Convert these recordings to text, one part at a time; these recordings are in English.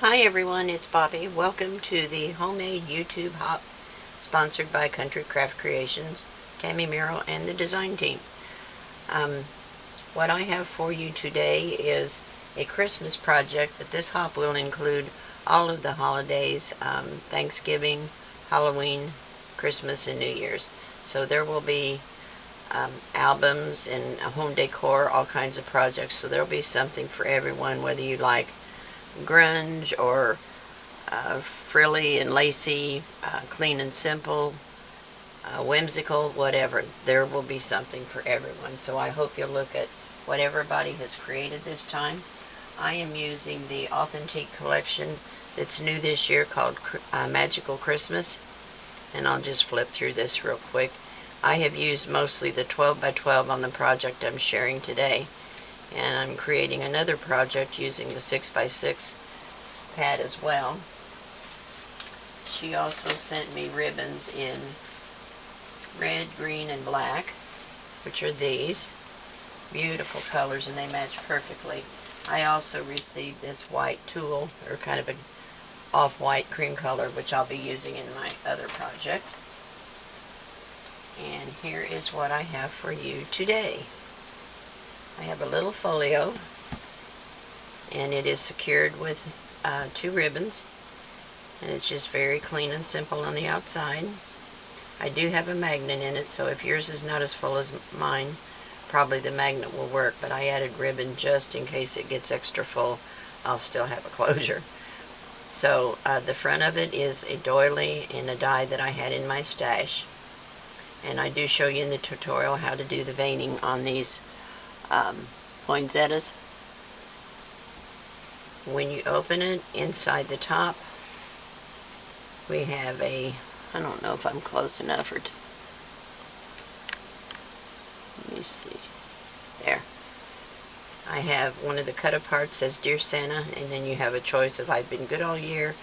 Hi everyone, it's Bobbie. Welcome to the homemade YouTube hop sponsored by Kraft Creations, Tammy Merrill, and the design team. What I have for you today is a Christmas project, but this hop will include all of the holidays, Thanksgiving, Halloween, Christmas, and New Year's. So there will be albums and home decor, all kinds of projects. So there will be something for everyone, whether you like grunge or frilly and lacy, clean and simple, whimsical, whatever. There will be something for everyone. So I hope you'll look at what everybody has created this time. I am using the Authentique collection that's new this year called Magical Christmas. And I'll just flip through this real quick. I have used mostly the 12 by 12 on the project I'm sharing today. And I'm creating another project using the 6 by 6 pad as well. She also sent me ribbons in red, green, and black, which are these. Beautiful colors, and they match perfectly. I also received this white tulle, or kind of an off-white cream color, which I'll be using in my other project. And here is what I have for you today. I have a little folio, and it is secured with 2 ribbons, and it's just very clean and simple on the outside. I do have a magnet in it, so if yours is not as full as mine, probably the magnet will work, but I added ribbon just in case it gets extra full. I'll still have a closure. So the front of it is a doily and a die that I had in my stash, and I do show you in the tutorial how to do the veining on these poinsettias. When you open it, inside the top we have I don't know if I'm close enough or let me see, there. I have one of the cut apart says Dear Santa, and then you have a choice of I've been good all year,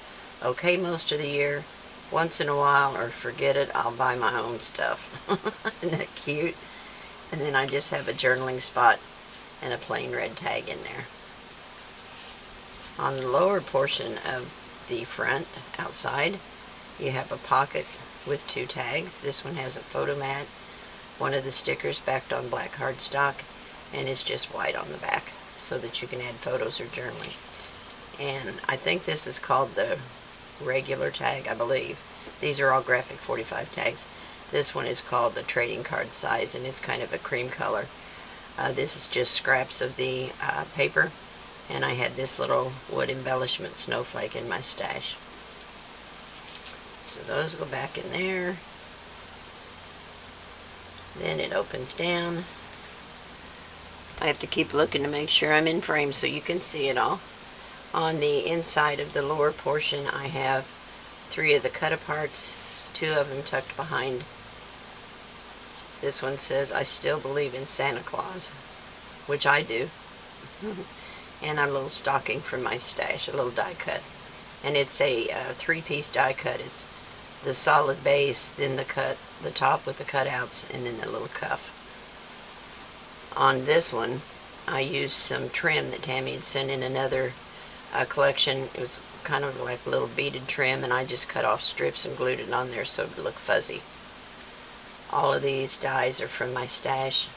okay most of the year, once in a while, or forget it, I'll buy my own stuff. Isn't that cute? And then I just have a journaling spot and a plain red tag in there. On the lower portion of the front, outside, you have a pocket with 2 tags. This one has a photo mat, one of the stickers backed on black cardstock, and it's just white on the back so that you can add photos or journaling. And I think this is called the regular tag, I believe. These are all graphic 45 tags. This one is called the trading card size, and it's kind of a cream color. This is just scraps of the paper, and I had this little wood embellishment snowflake in my stash. So those go back in there. Then it opens down. I have to keep looking to make sure I'm in frame so you can see it all. On the inside of the lower portion, I have 3 of the cut aparts, 2 of them tucked behind. This one says, I still believe in Santa Claus, which I do. And a little stocking from my stash, a little die cut. And it's a 3-piece die cut. It's the solid base, then the top with the cutouts, and then the little cuff. On this one, I used some trim that Tammy had sent in another collection. It was kind of like a little beaded trim, and I just cut off strips and glued it on there so it would look fuzzy. All of these dies are from my stash.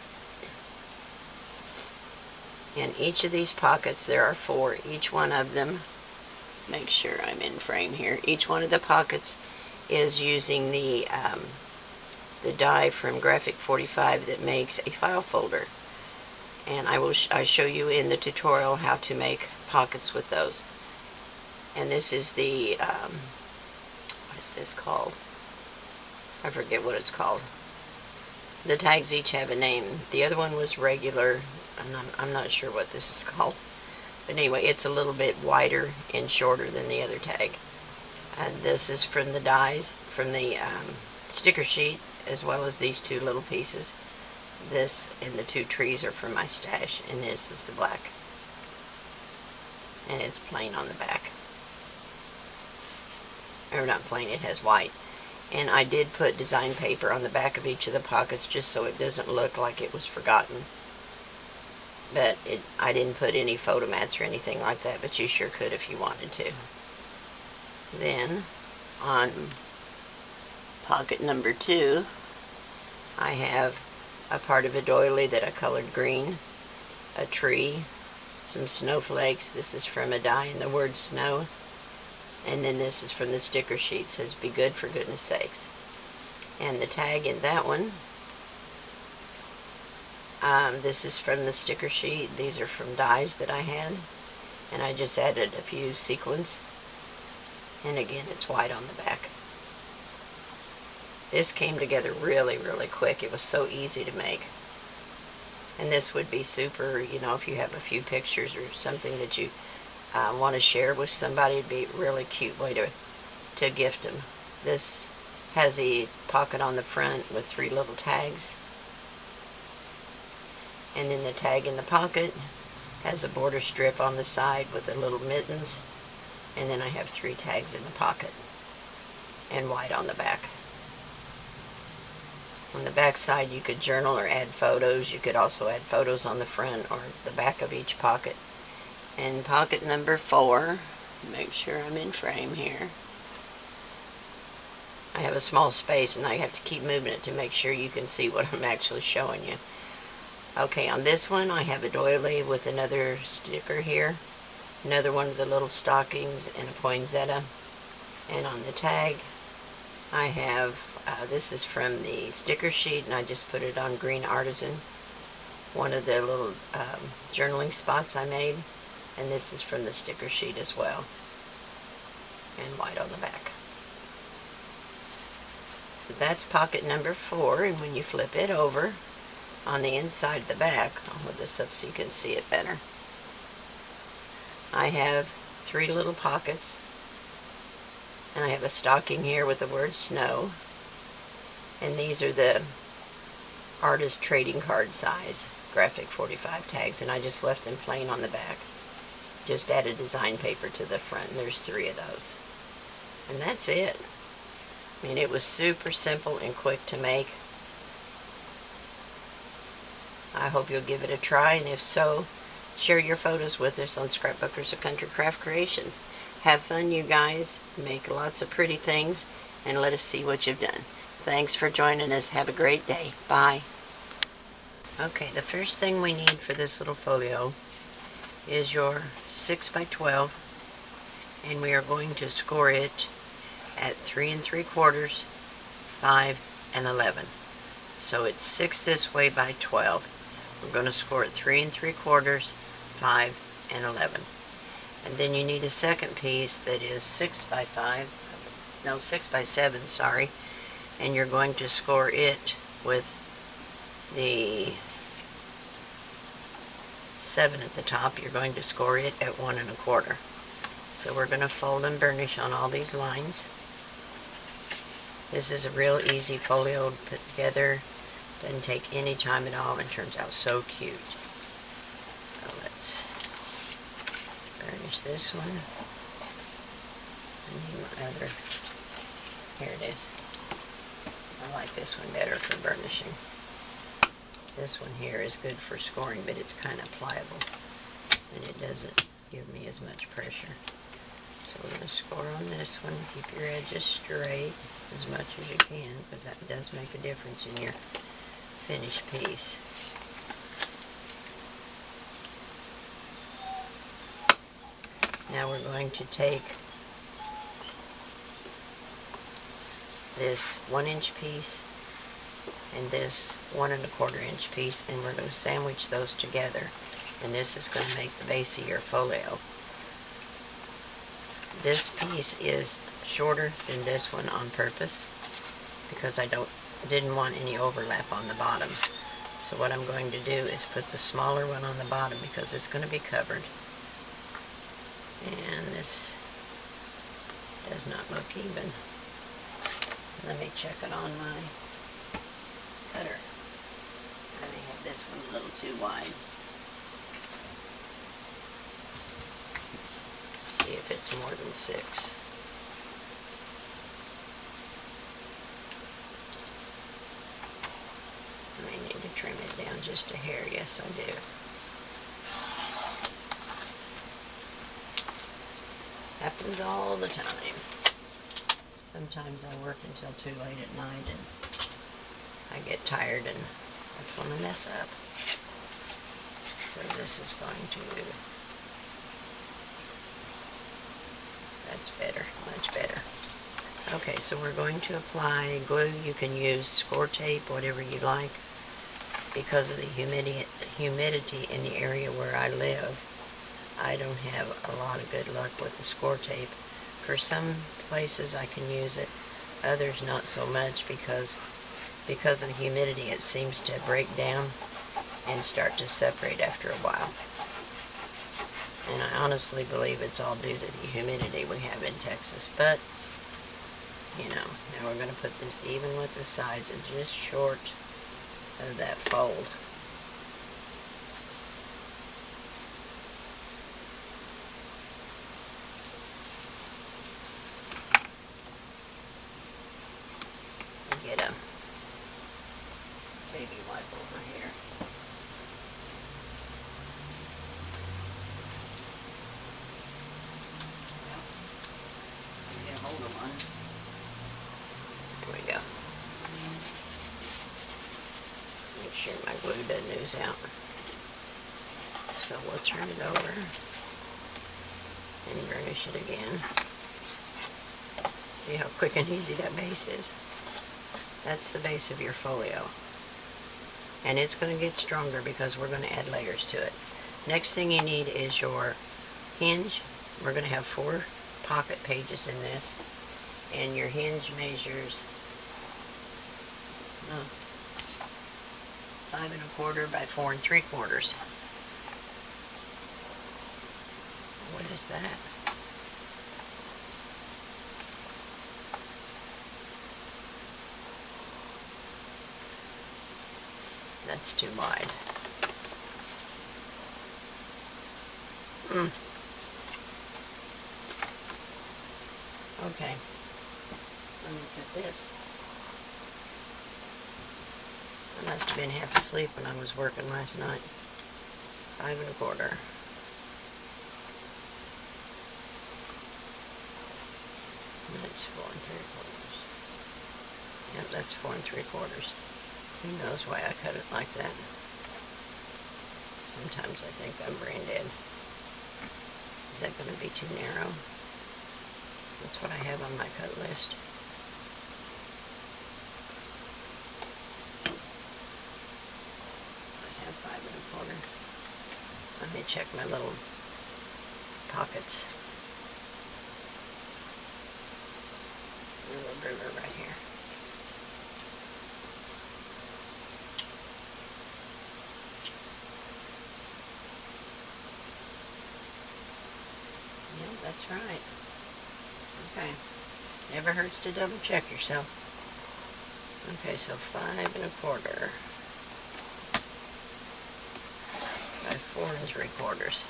And each of these pockets, there are 4. Each one of them, make sure I'm in frame here, each one of the pockets is using the die from Graphic 45 that makes a file folder. And I show you in the tutorial how to make pockets with those. And this is the, what is this called? I forget what it's called. The tags each have a name. The other one was regular, and I'm not sure what this is called. But anyway, it's a little bit wider and shorter than the other tag. And this is from the dies, from the sticker sheet, as well as these 2 little pieces. This and the 2 trees are from my stash, and this is the black. And it's plain on the back. Or not plain, it has white. And I did put design paper on the back of each of the pockets just so it doesn't look like it was forgotten. but I didn't put any photo mats or anything like that, but you sure could if you wanted to. Then on pocket number 2, I have a part of a doily that I colored green, a tree, some snowflakes. This is from a die in the word snow. And then this is from the sticker sheet. It says, "Be good for goodness sakes." And the tag in that one, this is from the sticker sheet. These are from dies that I had. And I just added a few sequins. And again, it's white on the back. This came together really, really quick. It was so easy to make. And this would be super, if you have a few pictures or something that you want to share with somebody. It'd be a really cute way to gift them. This has a pocket on the front with 3 little tags. And then the tag in the pocket has a border strip on the side with the little mittens. And then I have 3 tags in the pocket and white on the back. On the back side you could journal or add photos. You could also add photos on the front or the back of each pocket. And pocket number 4, make sure I'm in frame here. I have a small space and I have to keep moving it to make sure you can see what I'm actually showing you. Okay, on this one I have a doily with another sticker here, another one of the little stockings, and a poinsettia. And on the tag I have, this is from the sticker sheet and I just put it on green artisan, one of the little journaling spots I made. And this is from the sticker sheet as well, and white on the back. So that's pocket number 4, and when you flip it over, on the inside of the back, I'll hold this up so you can see it better, I have 3 little pockets, and I have a stocking here with the word snow, and these are the artist trading card size graphic 45 tags, and I just left them plain on the back. Just added design paper to the front, and there's 3 of those. And that's it. I mean, it was super simple and quick to make. I hope you'll give it a try, and if so, share your photos with us on Scrapbookers of Country Craft Creations. Have fun, you guys. Make lots of pretty things, and let us see what you've done. Thanks for joining us. Have a great day. Bye. Okay, the first thing we need for this little folio is your 6 by 12, and we are going to score it at 3 3/4, 5 and 11. So it's 6 this way by 12. We're going to score it 3 3/4, 5 and 11. And then you need a second piece that is 6 by 7, sorry, and you're going to score it with the 7 at the top. You're going to score it at 1 1/4. So we're going to fold and burnish on all these lines. This is a real easy folio to put together. Doesn't take any time at all and turns out so cute. So let's burnish this one. I need my other. Here it is. I like this one better for burnishing. This one here is good for scoring, but it's kind of pliable and it doesn't give me as much pressure. So we're going to score on this one. Keep your edges straight as much as you can, because that does make a difference in your finished piece. Now we're going to take this 1-inch piece and this 1 1/4 inch piece, and we're going to sandwich those together, and this is going to make the base of your folio. This piece is shorter than this one on purpose because I didn't want any overlap on the bottom. So what I'm going to do is put the smaller one on the bottom because it's going to be covered. And this does not look even. Let me check it on my cutter. I may have this one a little too wide. See if it's more than 6. I may need to trim it down just a hair. Yes, I do. Happens all the time. Sometimes I work until too late at night and I get tired, and that's when I mess up. So this is going to, that's better, much better. Okay, so we're going to apply glue. You can use score tape, whatever you like. Because of the humidity in the area where I live, I don't have a lot of good luck with the score tape. For some places I can use it, others not so much, because of the humidity it seems to break down and start to separate after a while. And I honestly believe it's all due to the humidity we have in Texas. But, you know, now we're going to put this even with the sides and just short of that fold. Get a baby wipe over here. Get a hold of one. There we go. Make sure my glue doesn't ooze out. So we'll turn it over and burnish it again. See how quick and easy that base is? That's the base of your folio. And it's going to get stronger because we're going to add layers to it. Next thing you need is your hinge. We're going to have 4 pocket pages in this. And your hinge measures 5 1/4 by 4 3/4. What is that? That's too wide. Okay. Let me put this. I must have been half asleep when I was working last night. 5 1/4. That's 4 3/4. Yep, that's 4 3/4. Who knows why I cut it like that? Sometimes I think I'm brain dead. Is that going to be too narrow? That's what I have on my cut list. I have 5 1/4. Let me check my little pockets. A little ruler right here. Yeah, that's right. Okay. Never hurts to double check yourself. Okay, so 5 1/4 by 4 3/4.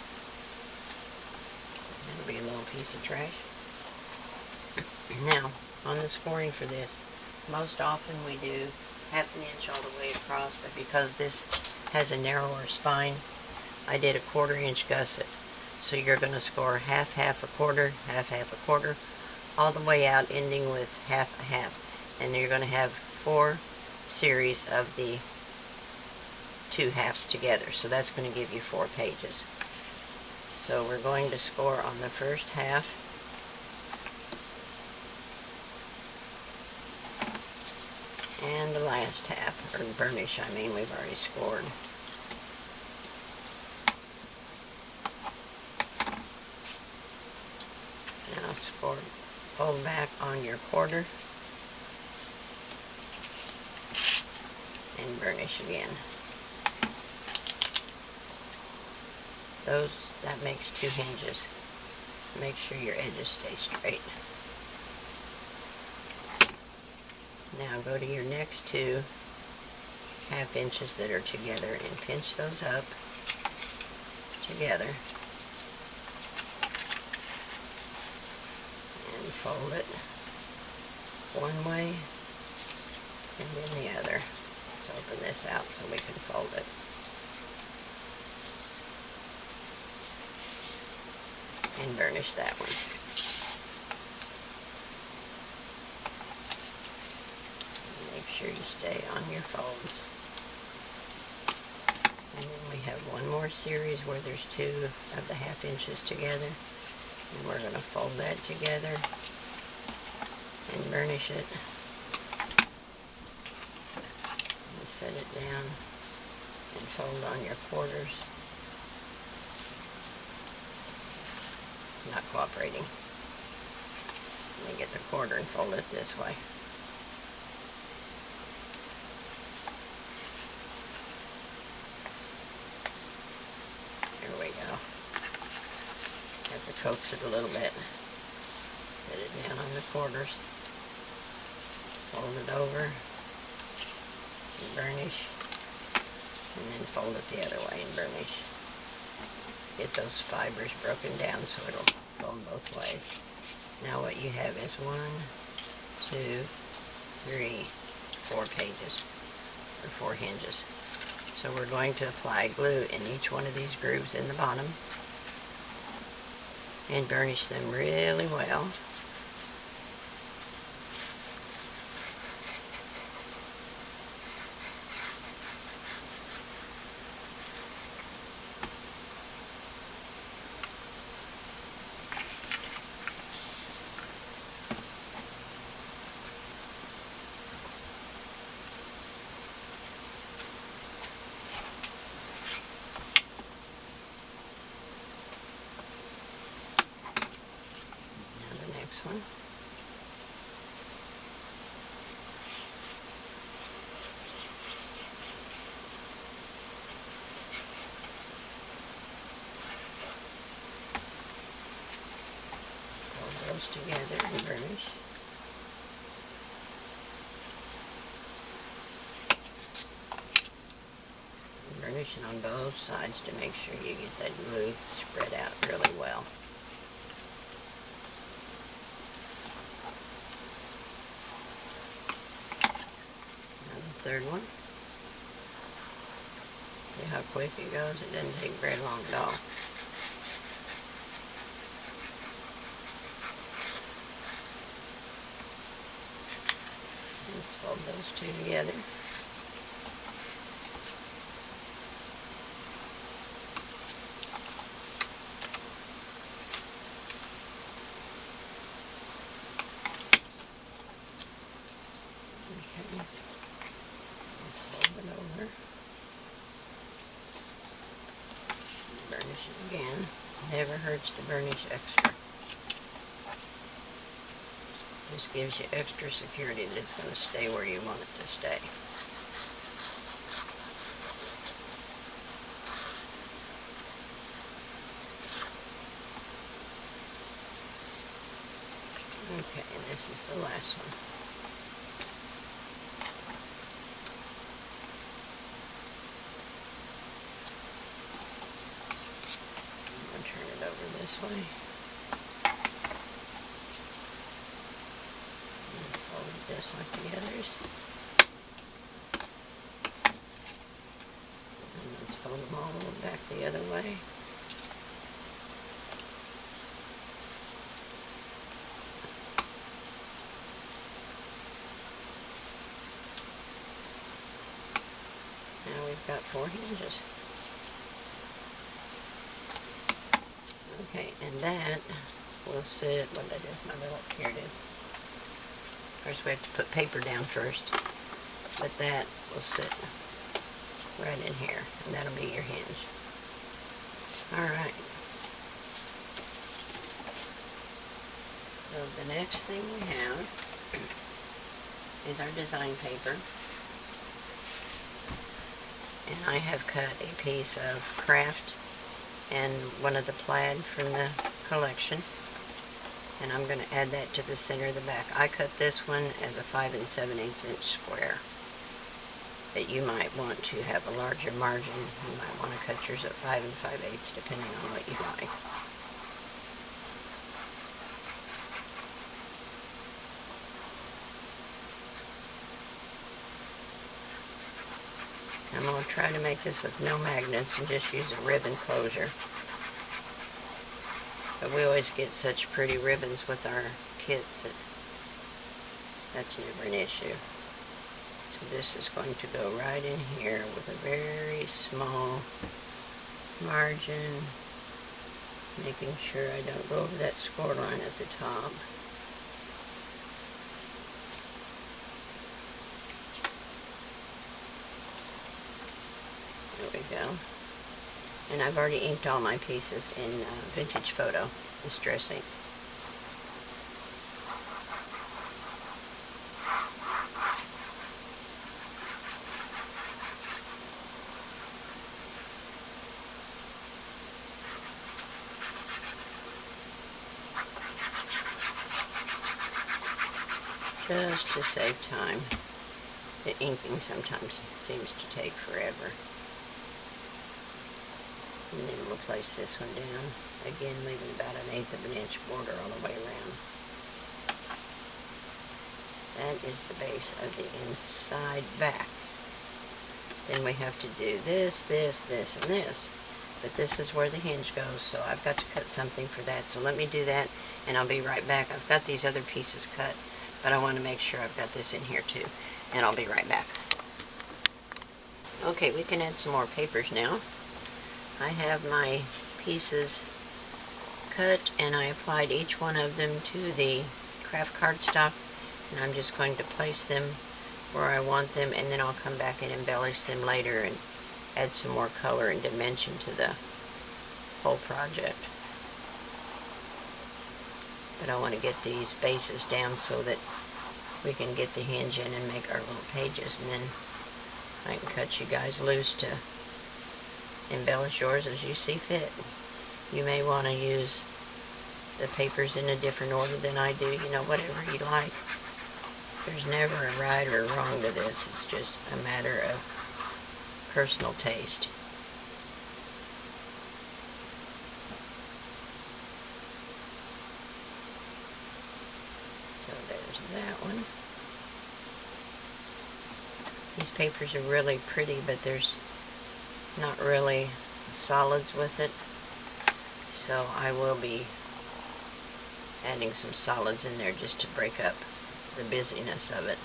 That'll be a little piece of trash. Now, on the scoring for this, most often we do 1/2 inch all the way across, but because this has a narrower spine, I did a 1/4 inch gusset. So you're going to score 1/2, 1/2, 1/4, 1/2, 1/2, 1/4, all the way out, ending with 1/2, 1/2. And you're going to have 4 series of the 2 halves together. So that's going to give you 4 pages. So we're going to score on the first half. And the last half, or burnish, I mean, we've already scored. Now score, fold back on your 1/4 and burnish again. That makes 2 hinges. Make sure your edges stay straight. Now go to your next 2 1/2 inches that are together and pinch those up together and fold it one way and then the other. Let's open this out so we can fold it. And burnish that one. sure you stay on your folds. And then we have one more series where there's 2 of the 1/2 inches together. And we're going to fold that together and burnish it. And set it down and fold on your quarters. It's not cooperating. Let me get the quarter and fold it this way. There we go. Have to coax it a little bit. Set it down on the quarters. Fold it over. And burnish. And then fold it the other way and burnish. Get those fibers broken down so it'll fold both ways. Now what you have is 1, 2, 3, 4 pages, or 4 hinges. So we're going to apply glue in each one of these grooves in the bottom and burnish them really well. One. Fold those together and burnish. And burnish it on both sides to make sure you get that glue spread out really well. Third one. See how quick it goes? It doesn't take very long at all. Let's fold those 2 together. Okay. Over. Burnish it again. Never hurts to burnish extra. Just gives you extra security that it's going to stay where you want it to stay. Okay, and this is the last one. This way. And fold it just like the others. And let's fold them all back the other way. Now we've got 4 hinges. Okay, and that will sit, what did I do with my little, here it is. Of course we have to put paper down first, but that will sit right in here, and that'll be your hinge. Alright. So the next thing we have is our design paper. And I have cut a piece of Kraft and one of the plaid from the collection, and I'm going to add that to the center of the back. I cut this one as a 5 7/8 inch square, but you might want to have a larger margin. You might want to cut yours at 5 5/8 depending on what you like. I'm going to try to make this with no magnets and just use a ribbon closure. But we always get such pretty ribbons with our kits that that's never an issue. So this is going to go right in here with a very small margin, making sure I don't go over that score line at the top. There we go. And I've already inked all my pieces in Vintage Photo, Distress ink. Just to save time. The inking sometimes seems to take forever. And then we'll place this one down. Again, leaving about 1/8 of an inch border all the way around. That is the base of the inside back. Then we have to do this, this, this, and this. But this is where the hinge goes, so I've got to cut something for that. So let me do that, and I'll be right back. I've got these other pieces cut, but I want to make sure I've got this in here too, and I'll be right back. Okay, we can add some more papers now. I have my pieces cut, and I applied each one of them to the Kraft cardstock, and I'm just going to place them where I want them, and then I'll come back and embellish them later and add some more color and dimension to the whole project. But I want to get these bases down so that we can get the hinge in and make our little pages, and then I can cut you guys loose to embellish yours as you see fit. You may want to use the papers in a different order than I do, you know, whatever you like. There's never a right or wrong to this. It's just a matter of personal taste. So there's that one. These papers are really pretty, but there's not really solids with it, so I will be adding some solids in there just to break up the busyness of it.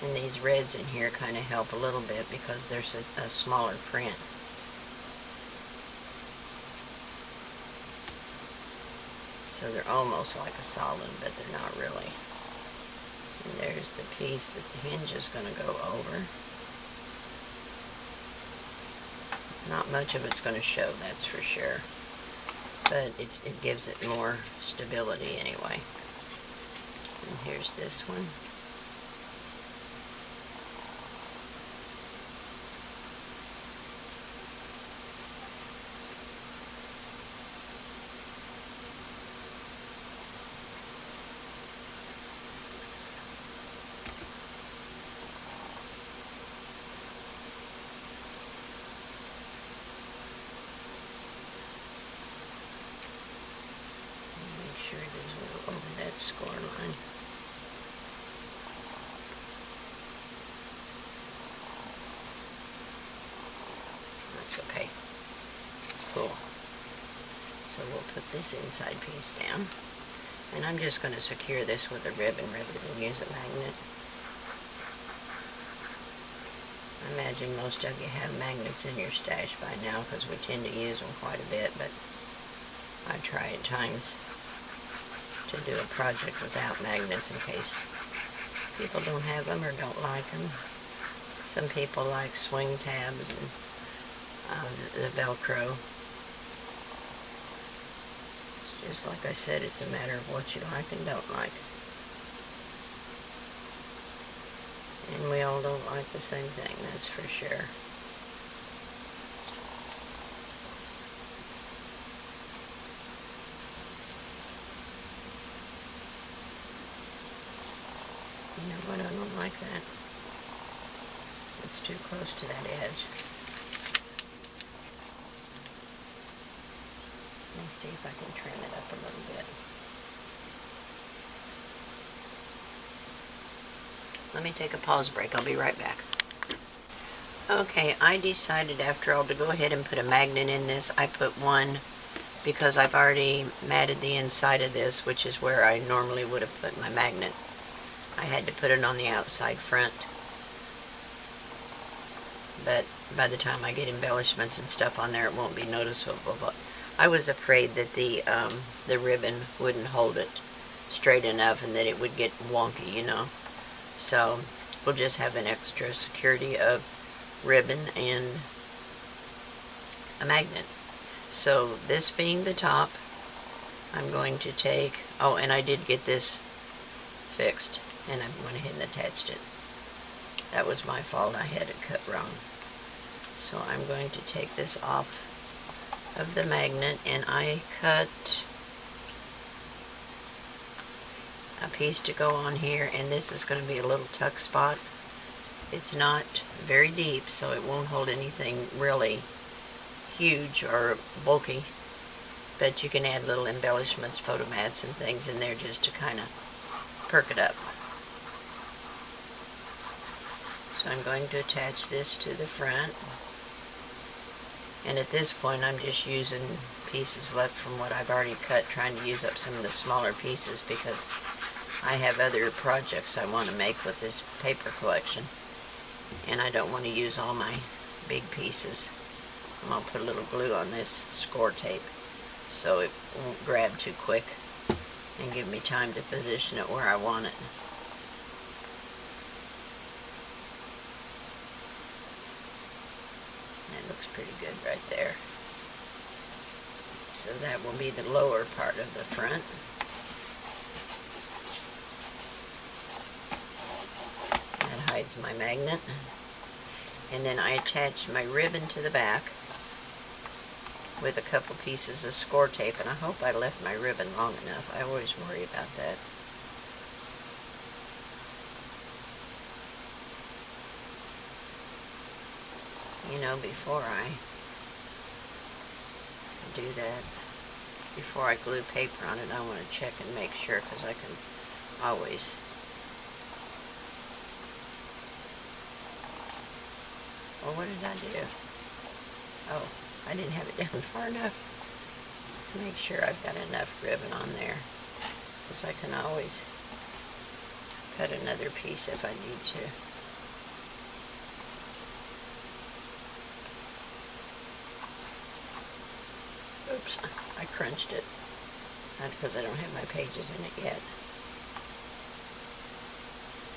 And these reds in here kind of help a little bit because there's a smaller print. So they're almost like a solid, but they're not really. And there's the piece that the hinge is going to go over. Not much of it's going to show, that's for sure. But it gives it more stability anyway. And here's this one. Sure there's over that score line. That's okay. Cool. So we'll put this inside piece down. And I'm just going to secure this with a ribbon rather than use a magnet. I imagine most of you have magnets in your stash by now because we tend to use them quite a bit, but I try at times to do a project without magnets in case people don't have them or don't like them. Some people like swing tabs and the Velcro. It's just like I said, it's a matter of what you like and don't like. And we all don't like the same thing, that's for sure. You know what, I don't like that. It's too close to that edge. Let me see if I can trim it up a little bit. Let me take a pause break. I'll be right back. Okay, I decided after all to go ahead and put a magnet in this. I put one because I've already matted the inside of this, which is where I normally would have put my magnet. I had to put it on the outside front. But by the time I get embellishments and stuff on there, it won't be noticeable. But I was afraid that the ribbon wouldn't hold it straight enough and that it would get wonky, you know. So we'll just have an extra security of ribbon and a magnet. So this being the top, I'm going to take, oh, and I did get this fixed, and I went ahead and attached it. That was my fault, I had it cut wrong. So I'm going to take this off of the magnet, and I cut a piece to go on here, and this is going to be a little tuck spot. It's not very deep, so it won't hold anything really huge or bulky, but you can add little embellishments, photo mats and things in there just to kind of perk it up. So I'm going to attach this to the front, and at this point I'm just using pieces left from what I've already cut, trying to use up some of the smaller pieces because I have other projects I want to make with this paper collection, and I don't want to use all my big pieces. I'm going to put a little glue on this score tape so it won't grab too quick and give me time to position it where I want it. That looks pretty good right there. So that will be the lower part of the front. That hides my magnet. And then I attached my ribbon to the back with a couple pieces of score tape, and I hope I left my ribbon long enough. I always worry about that. You know, before I do that, before I glue paper on it, I want to check and make sure, because I can always well, what did I do? Oh, I didn't have it down far enough to make sure I've got enough ribbon on there, because I can always cut another piece if I need to. Oops, I crunched it. Not because I don't have my pages in it yet.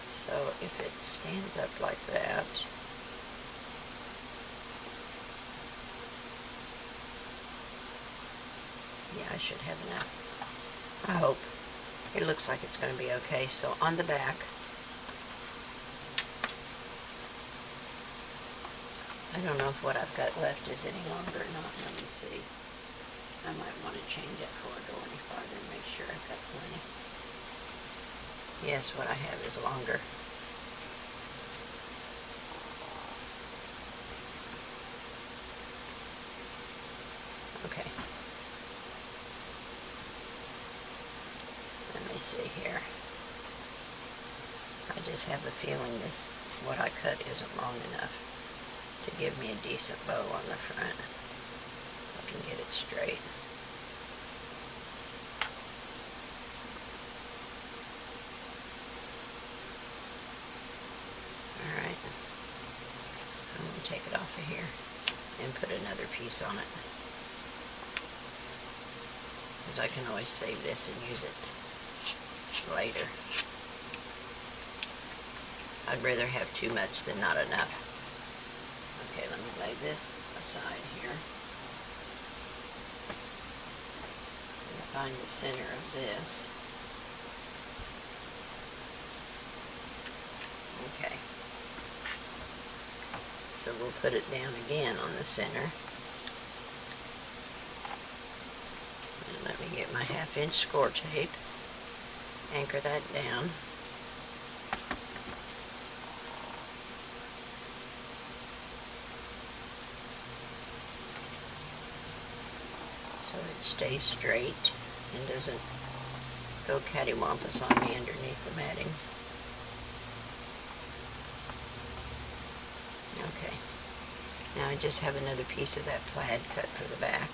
So if it stands up like that, yeah, I should have enough. I hope. It looks like it's going to be okay. So on the back, I don't know if what I've got left is any longer or not. Let me see. I might want to change it before I go any farther and make sure I've got plenty. Yes, what I have is longer. Okay. Let me see here. I just have a feeling what I cut isn't long enough to give me a decent bow on the front. I can get it straight. Alright. I'm going to take it off of here and put another piece on it, because I can always save this and use it later. I'd rather have too much than not enough. Okay, let me lay this aside here. Find the center of this. Okay. So we'll put it down again on the center. And let me get my 1/2-inch score tape. Anchor that down. So it stays straight and doesn't go cattywampus on me underneath the matting. Okay. Now I just have another piece of that plaid cut for the back.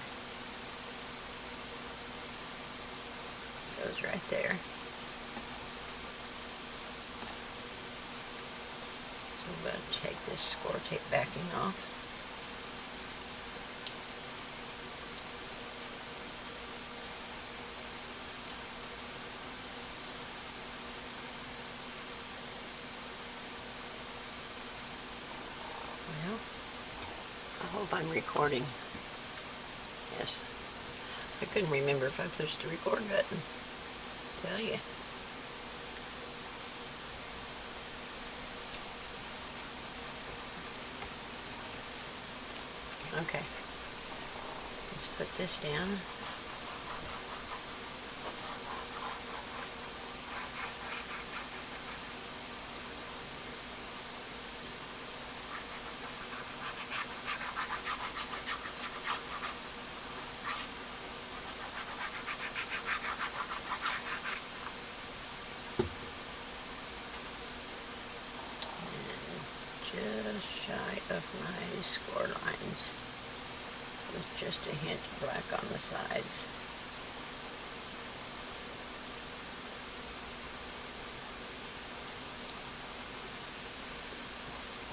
goes right there. So I'm going to take this score tape backing off. Well, I hope I'm recording. Yes. I couldn't remember if I pushed the record button. Tell you. Okay. Let's put this down. Just shy of my score lines with just a hint of black on the sides.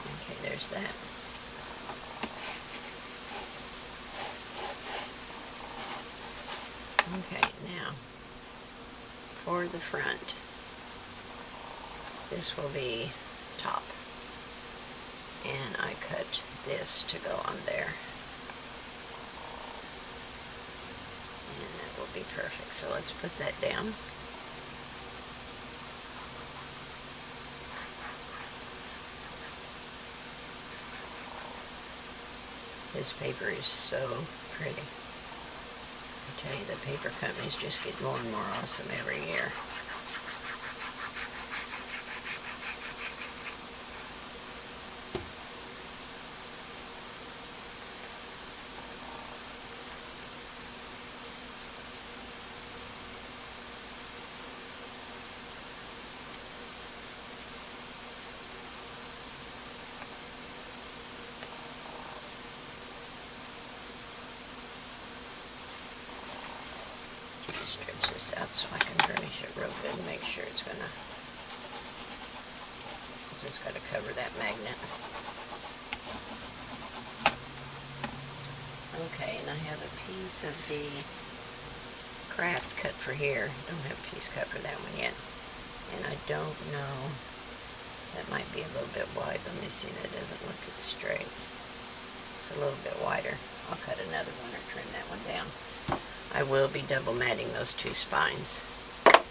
Okay, there's that. Okay, now for the front, this will be top. And I cut this to go on there. And that will be perfect. So let's put that down. This paper is so pretty. I tell you, the paper companies just get more and more awesome every year. Stretch this out so I can burnish it real good and make sure it's gonna, because it's got to cover that magnet. Okay, and I have a piece of the Kraft cut for here. Don't have a piece cut for that one yet. And I don't know, that might be a little bit wide. Let me see, that doesn't look straight. It's a little bit wider. I'll cut another one or trim that one down. I will be double matting those two spines. But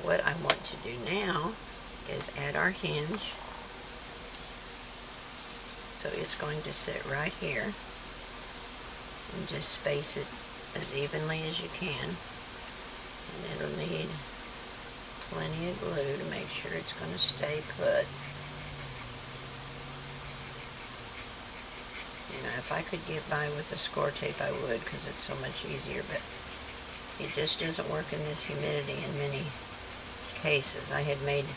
what I want to do now is add our hinge. So it's going to sit right here. And just space it as evenly as you can. And it'll need plenty of glue to make sure it's going to stay put. You know, if I could get by with the score tape, I would, because it's so much easier, but it just doesn't work in this humidity in many cases. I had made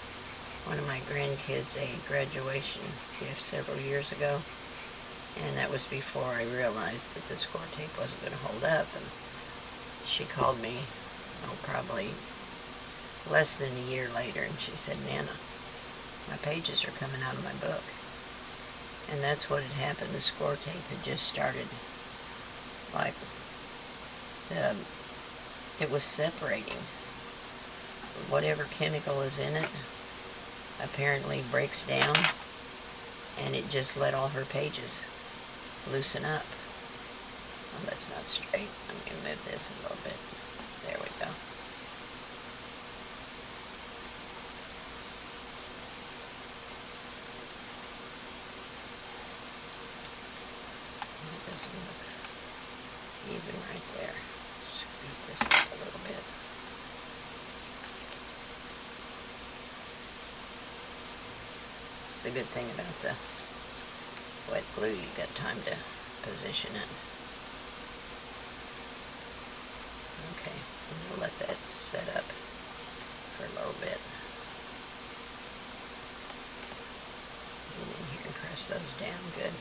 one of my grandkids a graduation gift several years ago, and that was before I realized that the score tape wasn't going to hold up, and she called me, oh, probably less than a year later, and she said, "Nana, my pages are coming out of my book." And that's what had happened. The score tape had just started, like, it was separating. Whatever chemical is in it apparently breaks down, and it just let all her pages loosen up. Oh, that's not straight. I'm going to move this a little bit. There we go. Doesn't look even right there. Scoot this up a little bit. It's the good thing about the wet glue, you got time to position it. Okay, I'm going to let that set up for a little bit. Get in here and press those down good.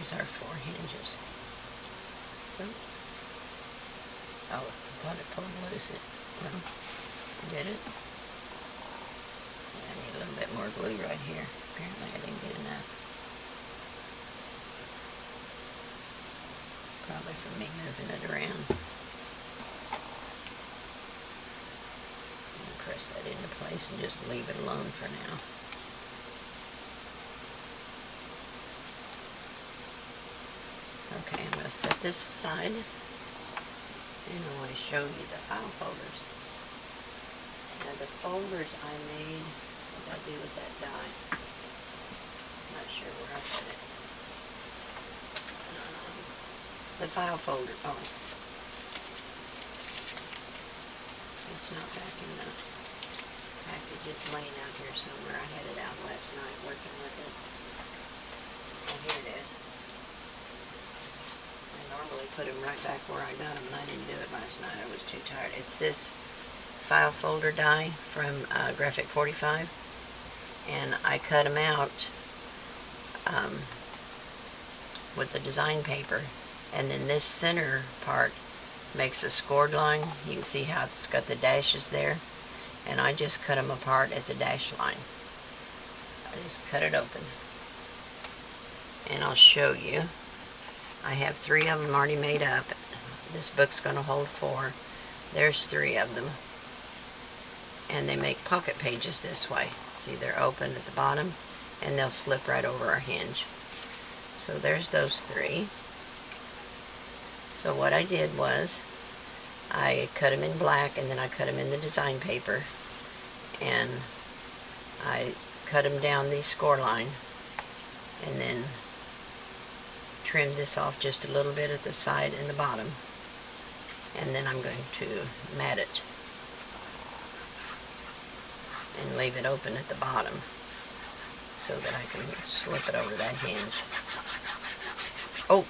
There's our 4 hinges. Oh, I thought it pulled loose. Well, did it? Yeah, I need a little bit more glue right here. Apparently I didn't get enough. Probably from me moving it around. And press that into place and just leave it alone for now. Okay, I'm going to set this aside. And I want to show you the file folders. Now the folders I made, what did I do with that die? I'm not sure where I put it. The file folder, oh. It's not back in the package, it's laying out here somewhere. I had it out last night working with it. Oh, here it is. I normally put them right back where I got them, and I didn't do it last night. I was too tired. It's this file folder die from Graphic 45, and I cut them out with the design paper, and then this center part makes a scored line. You can see how it's got the dashes there, and I just cut them apart at the dash line. I just cut it open, and I'll show you. I have 3 of them already made up. This book's going to hold 4. There's 3 of them. And they make pocket pages this way. See, they're open at the bottom, and they'll slip right over our hinge. So there's those 3. So what I did was, I cut them in black, and then I cut them in the design paper. And I cut them down the score line, and then trim this off just a little bit at the side and the bottom, and then I'm going to mat it and leave it open at the bottom so that I can slip it over that hinge. Oh,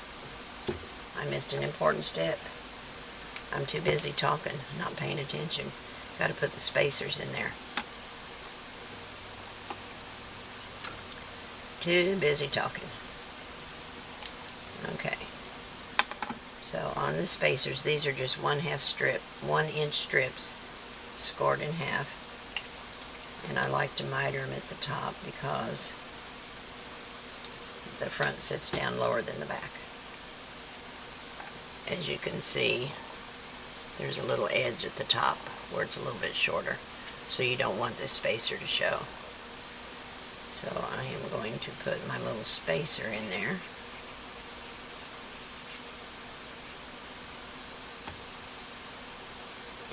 I missed an important step. I'm too busy talking, not paying attention. Got to put the spacers in there. Too busy talking. Okay, so on the spacers, these are just 1/2 inch strips, scored in half, and I like to miter them at the top because the front sits down lower than the back. As you can see, there's a little edge at the top where it's a little bit shorter, so you don't want this spacer to show. So I am going to put my little spacer in there.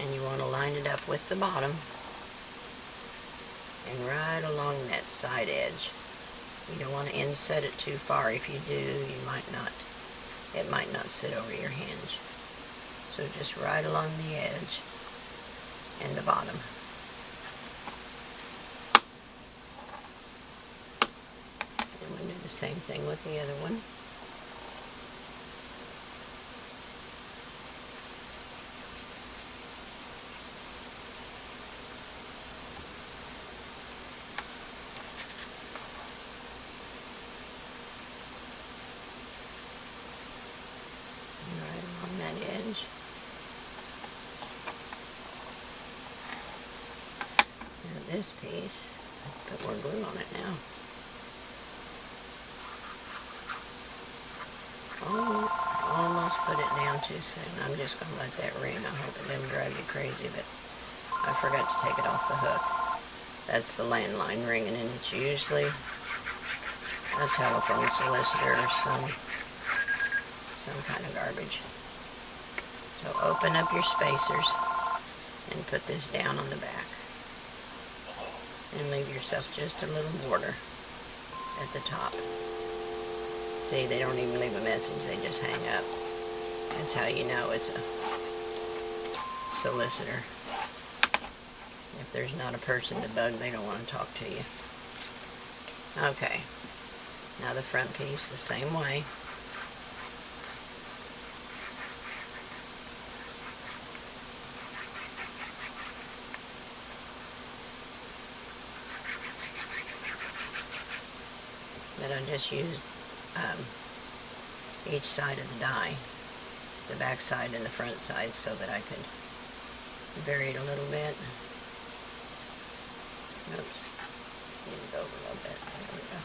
And you want to line it up with the bottom and right along that side edge. You don't want to inset it too far. If you do, it might not sit over your hinge. So just right along the edge and the bottom. And we'll do the same thing with the other one. Edge. Now this piece, put more glue on it now. Oh, almost put it down too soon. I'm just going to let that ring. I hope it doesn't drive you crazy, but I forgot to take it off the hook. That's the landline ringing, and it's usually a telephone solicitor or some kind of garbage. So open up your spacers and put this down on the back. And leave yourself just a little border at the top. See, they don't even leave a message, they just hang up. That's how you know it's a solicitor. If there's not a person to bug, they don't want to talk to you. Okay, now the front piece the same way. But I just used each side of the die, the back side and the front side, so that I could vary it a little bit. Oops, need it over a little bit. There we go.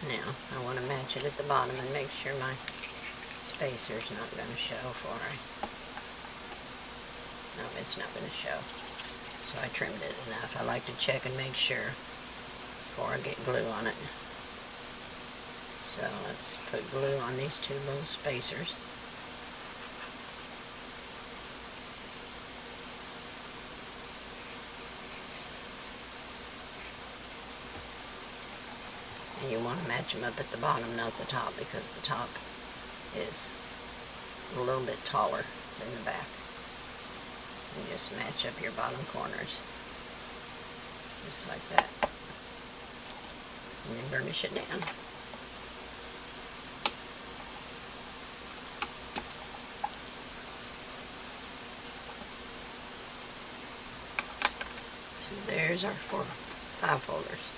Now, I want to match it at the bottom and make sure my spacer's not going to show before no, it's not going to show. So I trimmed it enough. I like to check and make sure before I get glue on it. So let's put glue on these two little spacers. And you want to match them up at the bottom, not the top, because the top is a little bit taller than the back. And just match up your bottom corners, just like that. And then burnish it down. So there's our 5 folders.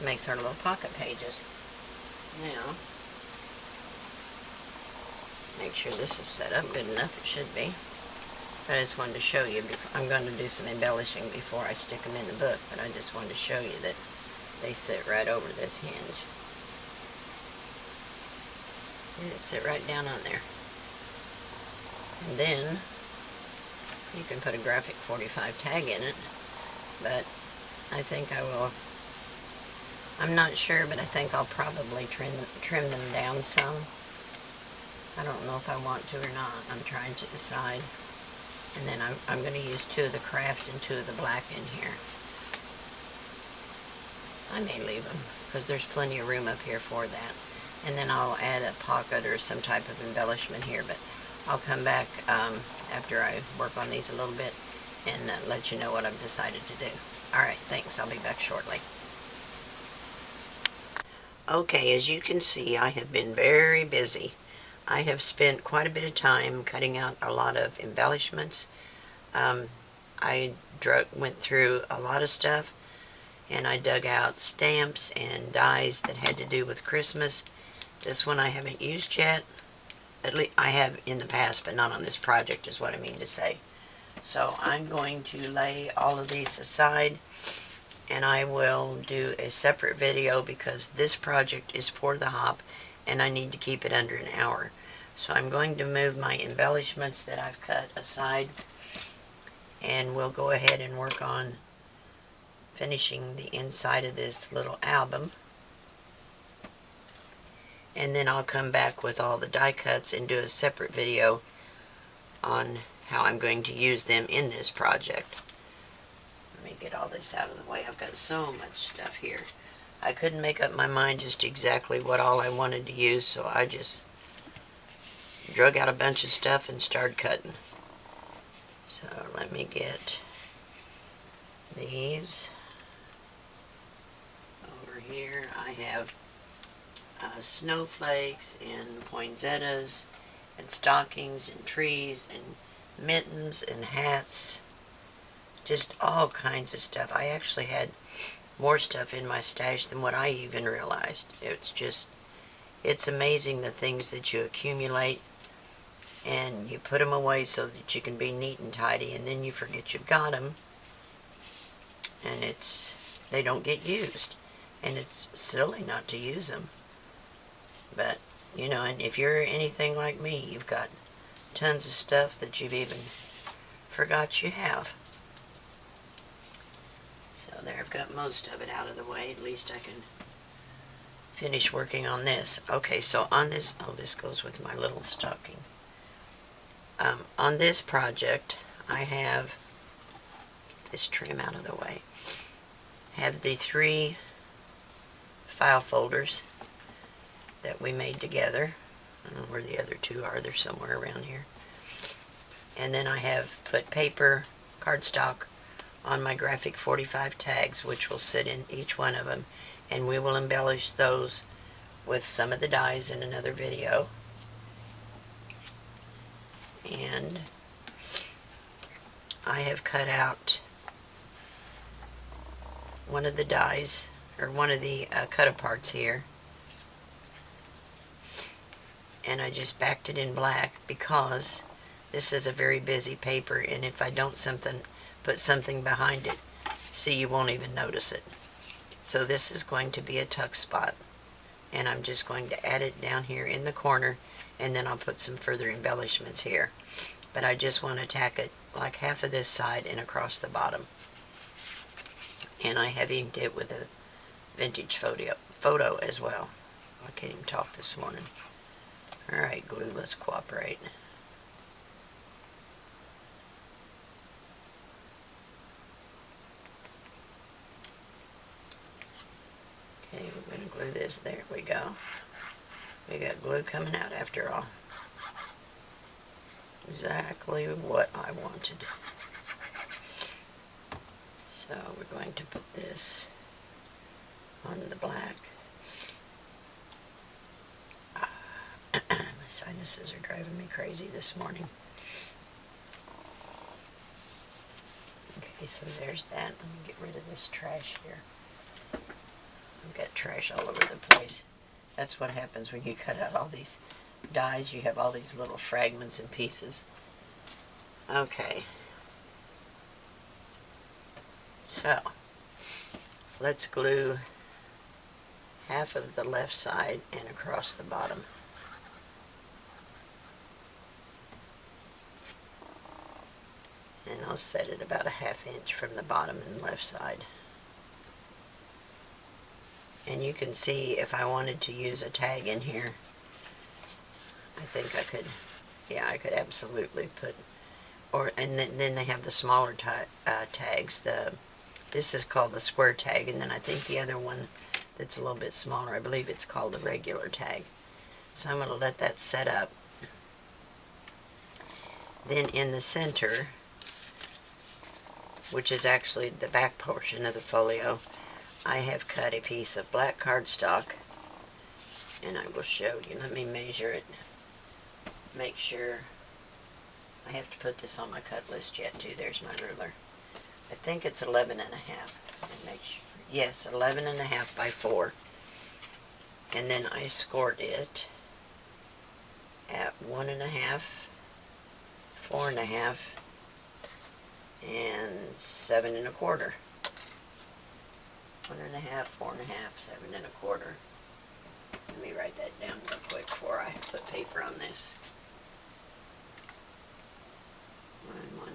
Makes our little pocket pages. Now, make sure this is set up good enough. It should be. But I just wanted to show you. I'm going to do some embellishing before I stick them in the book, but I just wanted to show you that they sit right over this hinge. And they sit right down on there. And then you can put a graphic 45 tag in it, but I think I will. I'm not sure, but I think I'll probably trim them down some. I don't know if I want to or not. I'm trying to decide. And then I'm going to use 2 of the Kraft and 2 of the black in here. I may leave them, because there's plenty of room up here for that. And then I'll add a pocket or some type of embellishment here, but I'll come back after I work on these a little bit and let you know what I've decided to do. Alright, thanks. I'll be back shortly. Okay, as you can see, I have been very busy. I have spent quite a bit of time cutting out a lot of embellishments. I went through a lot of stuff, and I dug out stamps and dies that had to do with Christmas. This one I haven't used yet. At least I have in the past, but not on this project, is what I mean to say. So I'm going to lay all of these aside, and I will do a separate video because this project is for the hop and I need to keep it under an hour. So I'm going to move my embellishments that I've cut aside, and we'll go ahead and work on finishing the inside of this little album. And then I'll come back with all the die cuts and do a separate video on how I'm going to use them in this project. Let me get all this out of the way. I've got so much stuff here. I couldn't make up my mind just exactly what all I wanted to use, so I just drug out a bunch of stuff and started cutting. So let me get these over here. I have snowflakes and poinsettias and stockings and trees and mittens and hats. Just all kinds of stuff. I actually had more stuff in my stash than what I even realized. It's amazing the things that you accumulate, and you put them away so that you can be neat and tidy, and then you forget you've got them, and they don't get used, and it's silly not to use them. But you know, and if you're anything like me, you've got tons of stuff that you've even forgot you have. So there, I've got most of it out of the way. At least I can finish working on this. Okay, so on this, oh, this goes with my little stocking. On this project, I have, get this trim out of the way, have the 3 file folders that we made together. I don't know where the other 2 are. They're somewhere around here. And then I have put paper, cardstock, on my graphic 45 tags, which will sit in each one of them, and we will embellish those with some of the dies in another video. And I have cut out one of the dies, or one of the cut-aparts here, and I just backed it in black because this is a very busy paper, and if I don't put something behind it, see, you won't even notice it. So this is going to be a tuck spot, and I'm just going to add it down here in the corner, and then I'll put some further embellishments here. But I just want to tack it like half of this side and across the bottom. And I have inked it with a vintage photo as well. I can't even talk this morning. Alright, glue, let's cooperate. Okay, we're going to glue this. There we go. We got glue coming out after all. Exactly what I wanted. So we're going to put this on the black. My sinuses are driving me crazy this morning. Okay, so there's that. Let me get rid of this trash here. I've got trash all over the place. That's what happens when you cut out all these dies. You have all these little fragments and pieces. Okay. So, let's glue half of the left side and across the bottom. And I'll set it about a ½ inch from the bottom and left side. And you can see if I wanted to use a tag in here, I think I could, yeah, I could absolutely put, and then they have the smaller tags. This is called the square tag, and then I think the other one that's a little bit smaller, I believe it's called the regular tag. So I'm going to let that set up. Then in the center, which is actually the back portion of the folio, I have cut a piece of black cardstock, and I will show you. Let me measure it. Make sure. I have to put this on my cut list yet too. There's my ruler. I think it's 11 and a half. Make sure. Yes, 11 and a half by 4. And then I scored it at 1 and a half, 4 and a half, and 7 and a quarter. 1 and a half, 4 and a half, 7 and a quarter. Let me write that down real quick before I put paper on this. 1 1/2,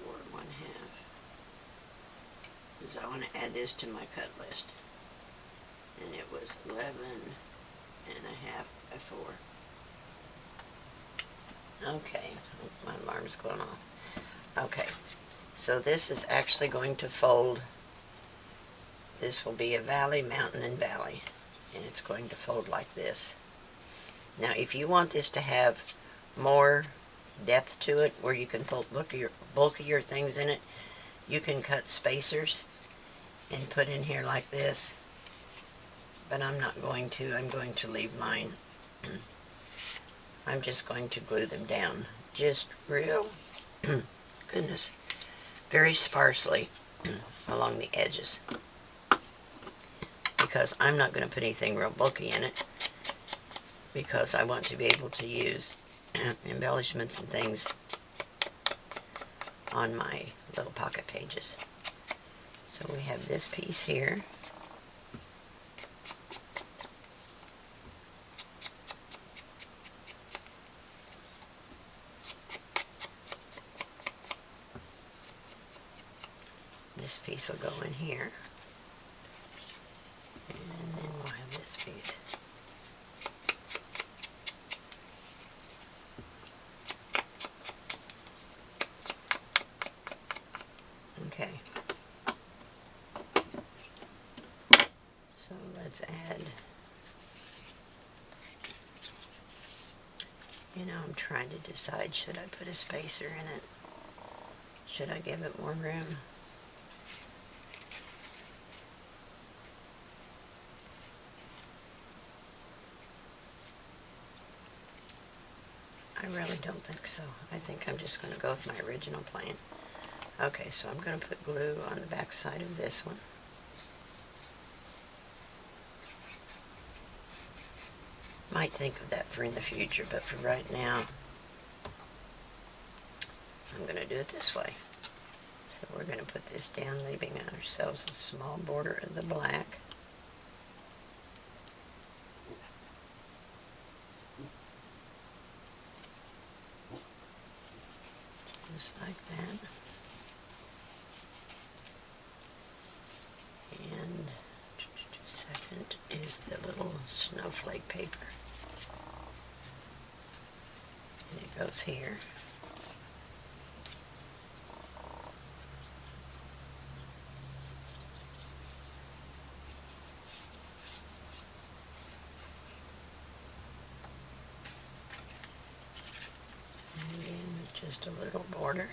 4 1/2. Because I want to add this to my cut list. And it was 11 and a half by 4. Okay, my alarm's going off. Okay, so this is actually going to fold. This will be a valley, mountain, and valley. And it's going to fold like this. Now, if you want this to have more depth to it, where you can put bulkier things in it, you can cut spacers and put in here like this. But I'm not going to. I'm going to leave mine. I'm just going to glue them down. Just real, goodness, very sparsely along the edges. Because I'm not going to put anything real bulky in it. Because I want to be able to use embellishments and things on my little pocket pages. So we have this piece here. This piece will go in here. And then we'll have this piece. Okay. So let's add, I'm trying to decide, should I put a spacer in it? Should I give it more room? I really don't think so. I think I'm just going to go with my original plan. Okay, so I'm going to put glue on the back side of this one. Might think of that for in the future, but for right now, I'm going to do it this way. So we're going to put this down, leaving ourselves a small border of the black. Just like that. And second is the little snowflake paper. And it goes here. And again with just a little border.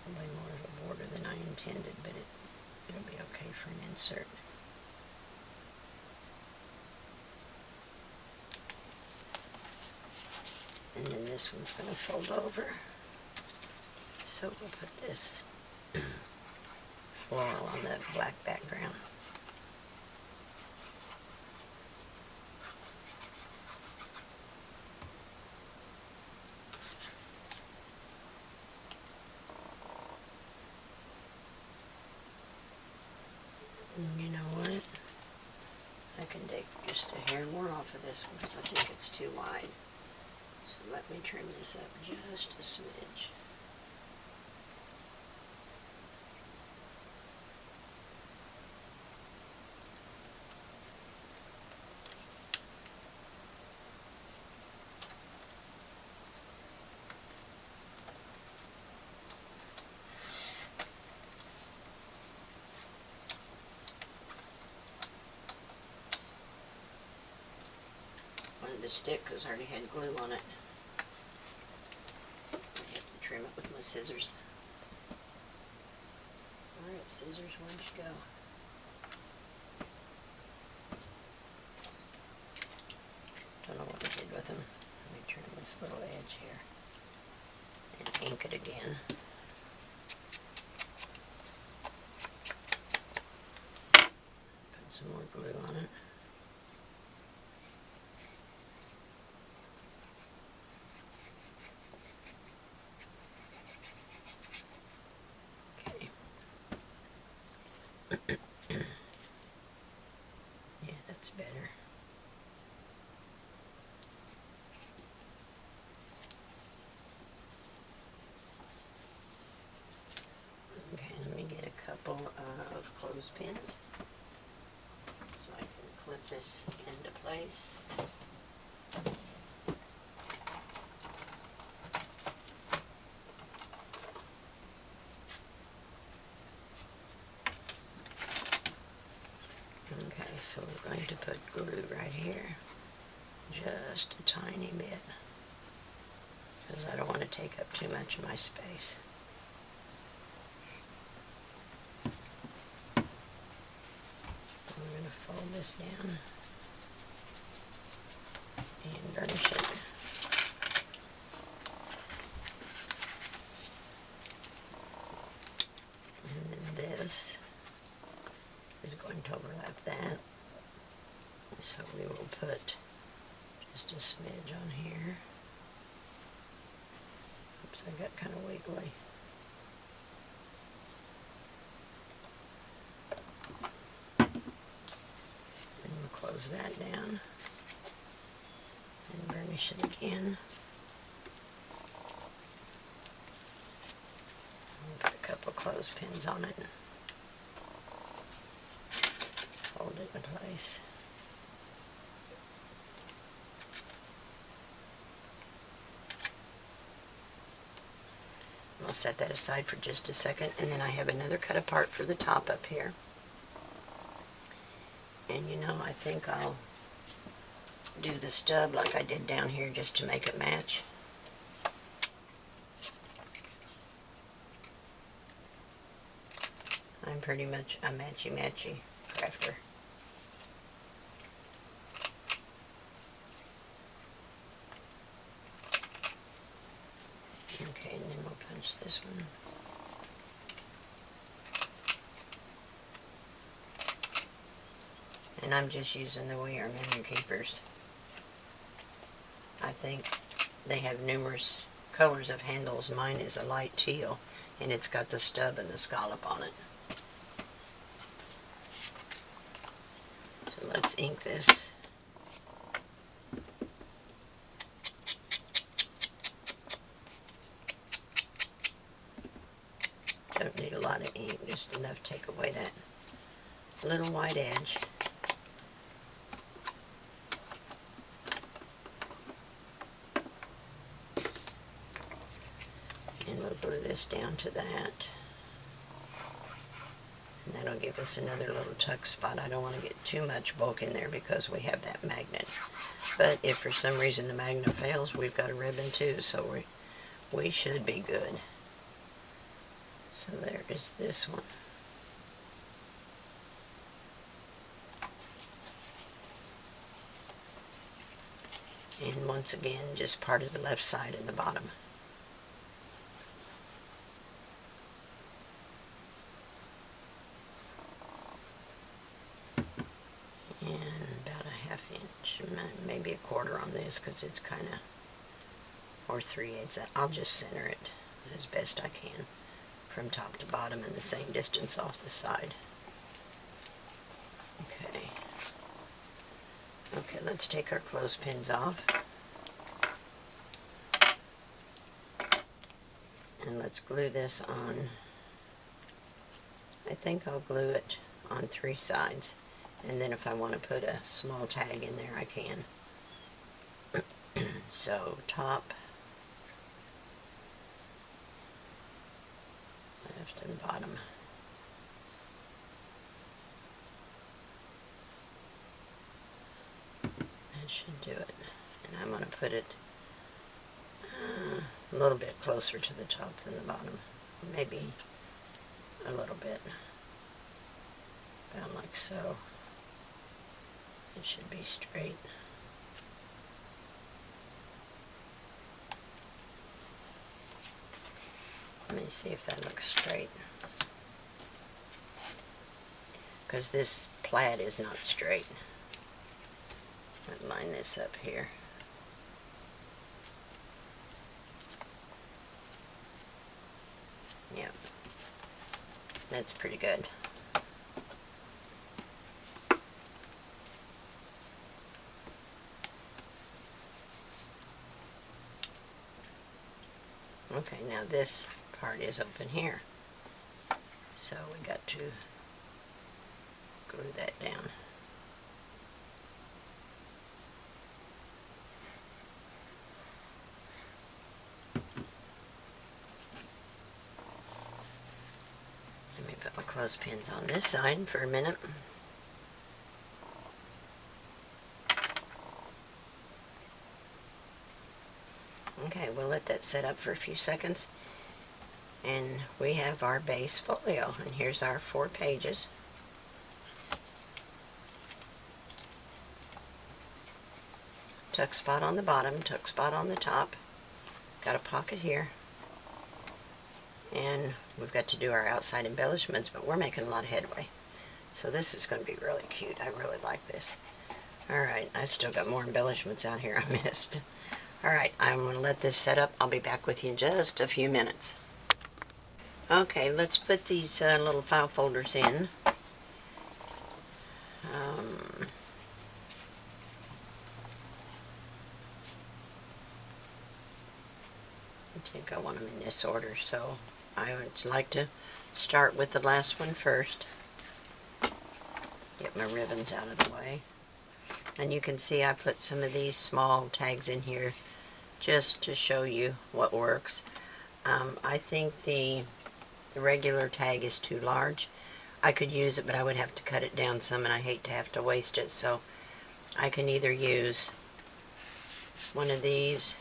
Probably more of a border than I intended, but it'll be okay for an insert. And then this one's going to fold over. So we'll put this floral on the black background. And you know what? I can take just a hair more off of this one because I think it's too wide. So let me trim this up just a smidge. Wanted to stick because I already had glue on it. I have to trim it with my scissors. Alright, scissors, where'd you go? Don't know what I did with them. Let me trim this little edge here and ink it again. Put some more glue on it. Yeah, that's better. Okay, let me get a couple of clothespins so I can clip this into place. Okay, so we're going to put glue right here, just a tiny bit, because I don't want to take up too much of my space. I'm going to fold this down and burnish it. And then this is going to overlap that, so we will put just a smidge on here. Oops, I got kind of wiggly. And we'll close that down and burnish it again. And put a couple clothespins on it. Hold it in place. I'll set that aside for just a second, and then I have another cut apart for the top up here. And you know, I think I'll do the stub like I did down here just to make it match. I'm pretty much a matchy-matchy crafter. Okay, and then we'll punch this one. And I'm just using the We Are Menu Keepers. I think they have numerous colors of handles. Mine is a light teal, and it's got the stub and the scallop on it. So let's ink this. Don't need a lot of ink, just enough to take away that little white edge. And we'll glue this down to that. And that'll give us another little tuck spot. I don't want to get too much bulk in there because we have that magnet. But if for some reason the magnet fails, we've got a ribbon too, so we should be good. So there is this one. And once again, just part of the left side and the bottom. And about a ½ inch, maybe a quarter on this because it's kind of, or 3/8. I'll just center it as best I can from top to bottom and the same distance off the side. Okay. Okay, let's take our clothespins off. And let's glue this on. I think I'll glue it on 3 sides. And then if I want to put a small tag in there, I can. So top, left and bottom. That should do it. And I'm going to put it a little bit closer to the top than the bottom. Maybe a little bit. About like so. It should be straight. Let me see if that looks straight. Because this plaid is not straight. I'll line this up here. Yep. That's pretty good. Okay, now this part is open here. So we got to glue that down. Let me put my clothespins on this side for a minute. Okay, we'll let that set up for a few seconds. And we have our base folio. And here's our 4 pages. Tuck spot on the bottom, tuck spot on the top. Got a pocket here. And we've got to do our outside embellishments, but we're making a lot of headway. So this is going to be really cute. I really like this. Alright, I've still got more embellishments out here I missed. Alright, I'm going to let this set up. I'll be back with you in just a few minutes. Okay, let's put these little file folders in. I think I want them in this order, so I would like to start with the last one first. Get my ribbons out of the way. And you can see I put some of these small tags in here just to show you what works. I think the regular tag is too large. I could use it, but I would have to cut it down some, and I hate to have to waste it, so I can either use one of these,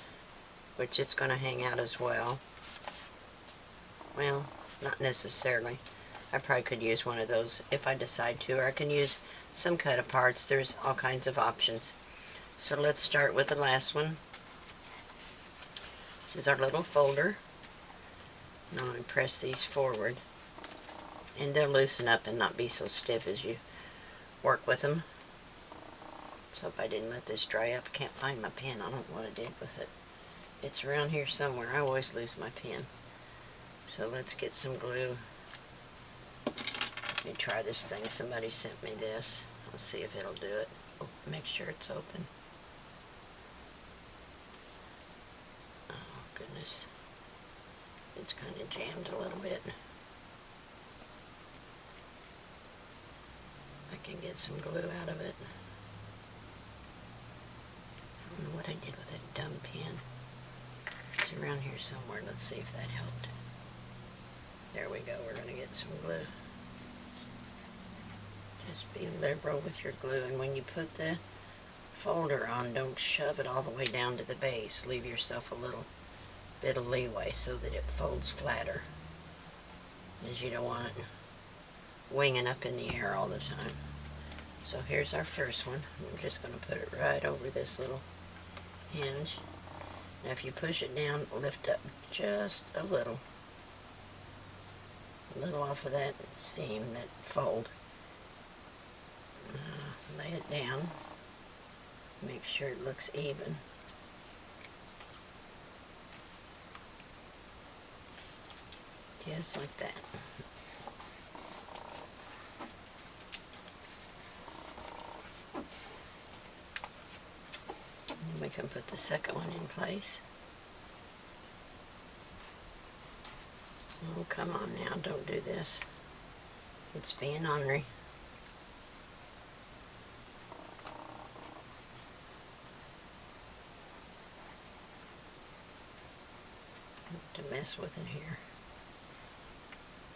which it's going to hang out as well. Well, not necessarily. I probably could use one of those if I decide to, or I can use some cut-aparts. There's all kinds of options. So let's start with the last one. This is our little folder. Now I press these forward, and they'll loosen up and not be so stiff as you work with them. Let's hope I didn't let this dry up. I can't find my pen. I don't know what I did with it. It's around here somewhere. I always lose my pen. So let's get some glue. Let me try this thing. Somebody sent me this. I'll see if it'll do it. Oh, make sure it's open. Oh, goodness. It's kind of jammed a little bit. I can get some glue out of it. I don't know what I did with that dumb pen. It's around here somewhere. Let's see if that helped. There we go. We're going to get some glue. Just be liberal with your glue, and when you put the folder on, don't shove it all the way down to the base. Leave yourself a little bit of leeway so that it folds flatter, as you don't want it winging up in the air all the time. So here's our first one. I'm just going to put it right over this little hinge. Now if you push it down, lift up just a little off of that seam, that fold. Lay it down. Make sure it looks even. Just like that. And then we can put the second one in place. Oh, come on now, don't do this. It's being ornery. To mess with it here.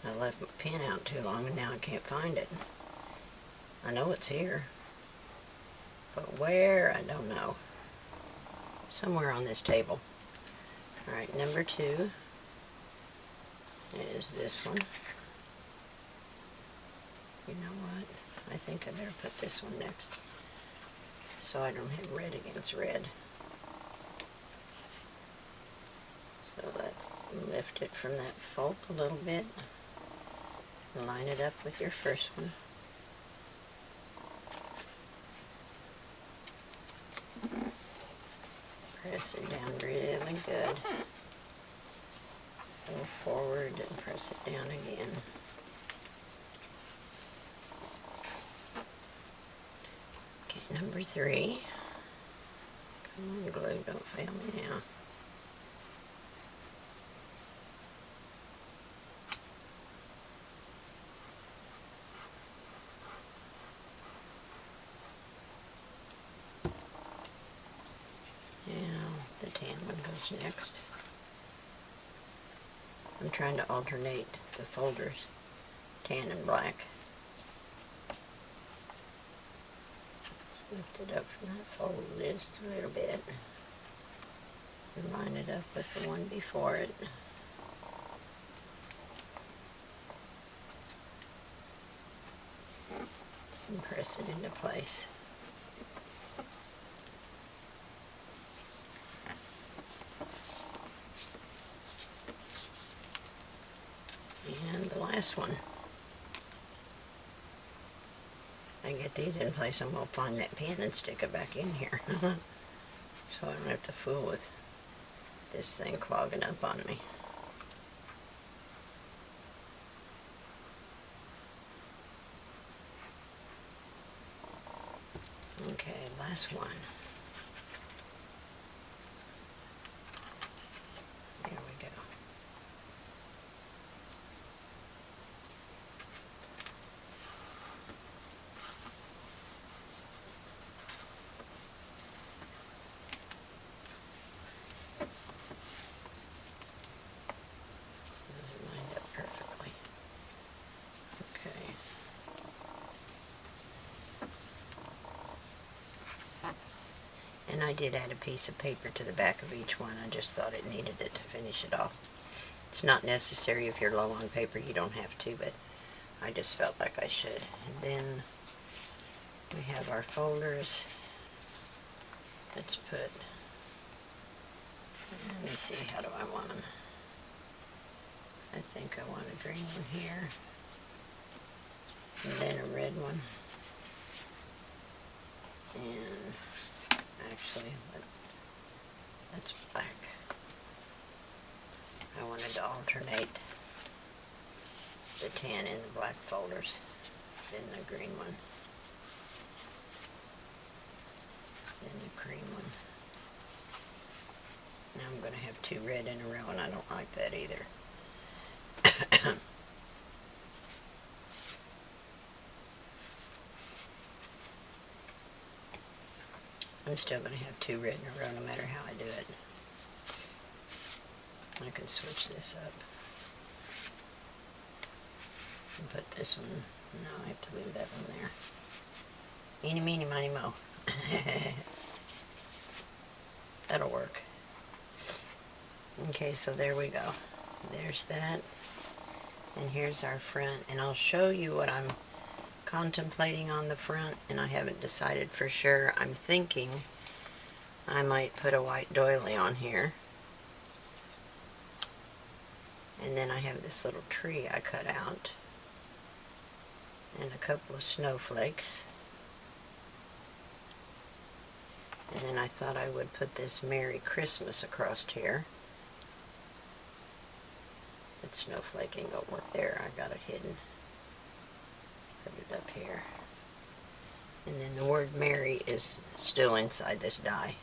I left my pen out too long and now I can't find it. I know it's here, but where, I don't know. Somewhere on this table. Alright, number 2 is this one. You know what? I think I better put this one next, so I don't have red against red. So let's lift it from that fold a little bit. Line it up with your first one. Press it down really good. Go forward and press it down again. Okay, number 3. Come on, glue, don't fail me now. The tan one goes next. I'm trying to alternate the folders, tan and black. Lift it up from that fold just a little bit and line it up with the one before it. And press it into place. And the last one. I get these in place and we'll find that pen and stick it back in here. So I don't have to fool with this thing clogging up on me. Okay, last one. There we go. Lined up perfectly. Okay. And I did add a piece of paper to the back of each one. I just thought it needed it to finish it off. It's not necessary if you're low on paper, you don't have to, but I just felt like I should. And then we have our folders. Let's put, let me see, how do I want them? I think I want a green one here, and then a red one, and actually, that's black. I wanted to alternate the tan and the black folders, then the green one, then the cream one. Now I'm going to have two red in a row, and I don't like that either. I'm still going to have two red in a row no matter how I do it. I can switch this up and put this one. No, I have to leave that one there. Eeny, meeny, miny, mo. That'll work. Okay, so there we go. There's that. And here's our front. And I'll show you what I'm contemplating on the front, and I haven't decided for sure. I'm thinking I might put a white doily on here. And then I have this little tree I cut out. And a couple of snowflakes. And then I thought I would put this Merry Christmas across here. That snowflake ain't gonna work there. I got it hidden. Put it up here. And then the word Merry is still inside this die.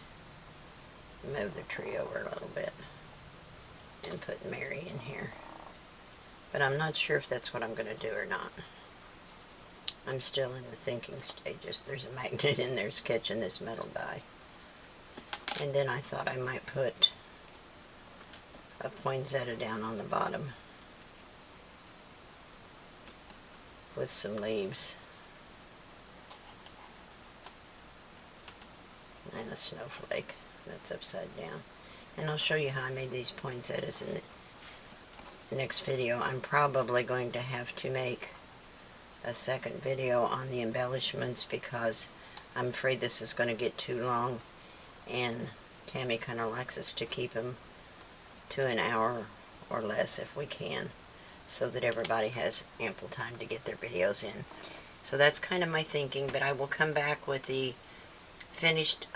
Move the tree over a little bit and put Merry in here. But I'm not sure if that's what I'm going to do or not. I'm still in the thinking stages. There's a magnet in there catching this metal die. And then I thought I might put a poinsettia down on the bottom with some leaves and a snowflake that's upside down. And I'll show you how I made these poinsettias in the next video. I'm probably going to have to make a second video on the embellishments because I'm afraid this is going to get too long, and Tammy kind of likes us to keep them to an hour or less if we can, so that everybody has ample time to get their videos in. So that's kind of my thinking, but I will come back with the finished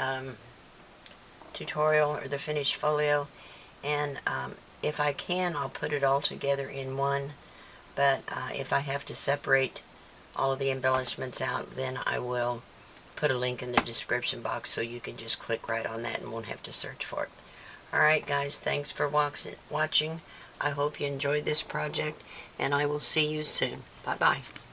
tutorial or the finished folio, and if I can, I'll put it all together in one, but if I have to separate all of the embellishments out, then I will put a link in the description box so you can just click right on that and won't have to search for it. Alright guys, thanks for watching. I hope you enjoyed this project, and I will see you soon. Bye-bye.